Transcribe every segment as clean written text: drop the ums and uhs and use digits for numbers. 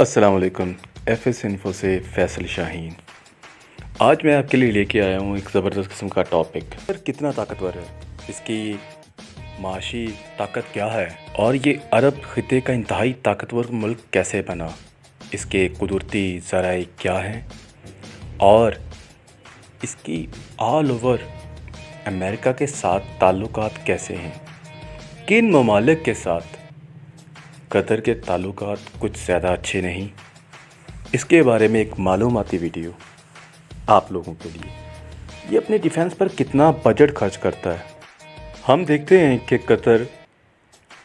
السلام علیکم، F S info سے فیصل شاہین۔ آج میں آپ کے لیے لے کے آیا ہوں ایک زبردست قسم کا ٹاپک۔ کتنا طاقتور ہے، اس کی معاشی طاقت کیا ہے، اور یہ عرب خطے کا انتہائی طاقتور ملک کیسے بنا، اس کے قدرتی ذرائع کیا ہیں، اور اس کی آل اوور امریکہ کے ساتھ تعلقات کیسے ہیں۔ کن ممالک کے ساتھ قطر کے تعلقات کچھ زیادہ اچھے نہیں، اس کے بارے میں ایک معلوماتی ویڈیو آپ لوگوں کے لیے۔ یہ اپنے ڈیفنس پر کتنا بجٹ خرچ کرتا ہے۔ ہم دیکھتے ہیں کہ قطر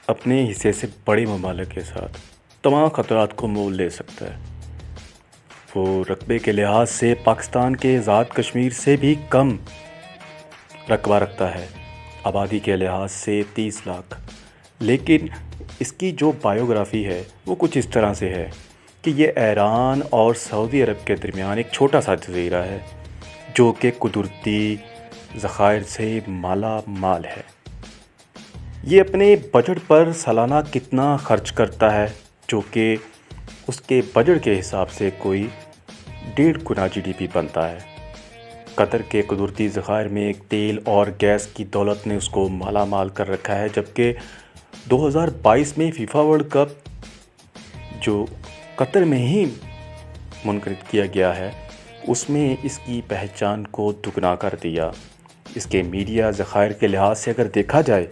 اپنے حصے سے بڑے ممالک کے ساتھ تمام خطرات کو مول لے سکتا ہے۔ وہ رقبے کے لحاظ سے پاکستان کے آزاد کشمیر سے بھی کم رقبہ رکھتا ہے، آبادی کے لحاظ سے 30 لاکھ، لیکن اس کی جو بایوگرافی ہے وہ کچھ اس طرح سے ہے کہ یہ ایران اور سعودی عرب کے درمیان ایک چھوٹا سا جزیرہ ہے جو کہ قدرتی ذخائر سے مالا مال ہے۔ یہ اپنے بجٹ پر سالانہ کتنا خرچ کرتا ہے، جو کہ اس کے بجٹ کے حساب سے کوئی 1.5 گنا GDP بنتا ہے۔ قطر کے قدرتی ذخائر میں ایک تیل اور گیس کی دولت نے اس کو مالا مال کر رکھا ہے، جبکہ 2022 میں فیفا ورلڈ کپ جو قطر میں ہی منعقد کیا گیا ہے، اس میں اس کی پہچان کو دگنا کر دیا۔ اس کے میڈیا ذخائر کے لحاظ سے اگر دیکھا جائے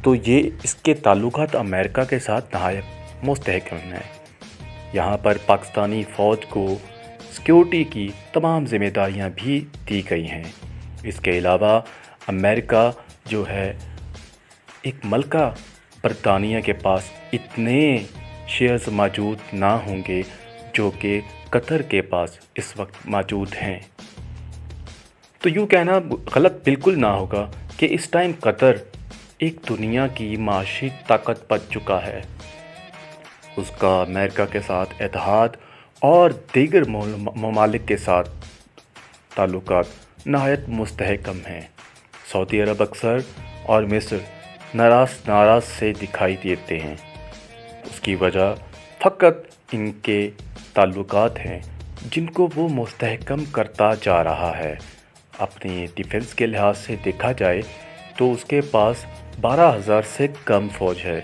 تو یہ اس کے تعلقات امریکہ کے ساتھ نہایت مستحکم ہیں۔ یہاں پر پاکستانی فوج کو سیکیورٹی کی تمام ذمہ داریاں بھی دی گئی ہیں۔ اس کے علاوہ امریکہ جو ہے ایک ملکہ برطانیہ کے پاس اتنے شیئرز موجود نہ ہوں گے جو کہ قطر کے پاس اس وقت موجود ہیں۔ تو یوں کہنا غلط بالکل نہ ہوگا کہ اس ٹائم قطر ایک دنیا کی معاشی طاقت بن چکا ہے۔ اس کا امریکہ کے ساتھ اتحاد اور دیگر ممالک کے ساتھ تعلقات نہایت مستحکم ہیں۔ سعودی عرب اکثر اور مصر ناراض سے دکھائی دیتے ہیں۔ اس کی وجہ فقط ان کے تعلقات ہیں جن کو وہ مستحکم کرتا جا رہا ہے۔ اپنی ڈیفنس کے لحاظ سے دیکھا جائے تو اس کے پاس 12,000 سے کم فوج ہے،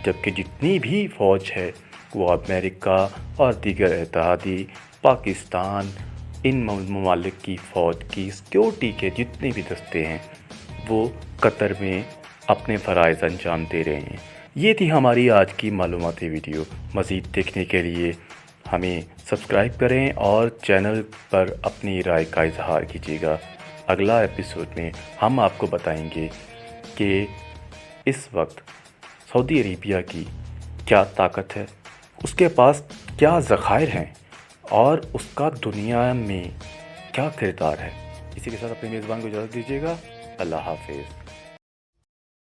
جبکہ جتنی بھی فوج ہے وہ امریکہ اور دیگر اتحادی پاکستان، ان ممالک کی فوج کی سیکیورٹی کے جتنے بھی دستے ہیں وہ قطر میں اپنے فرائض انجام دے رہے ہیں۔ یہ تھی ہماری آج کی معلوماتی ویڈیو۔ مزید دیکھنے کے لیے ہمیں سبسکرائب کریں اور چینل پر اپنی رائے کا اظہار کیجیے گا۔ اگلا ایپیسوڈ میں ہم آپ کو بتائیں گے کہ اس وقت سعودی عربیہ کی کیا طاقت ہے، اس کے پاس کیا ذخائر ہیں، اور اس کا دنیا میں کیا کردار ہے۔ اسی کے ساتھ اپنے میزبان کو اجازت دیجیے گا۔ اللہ حافظ۔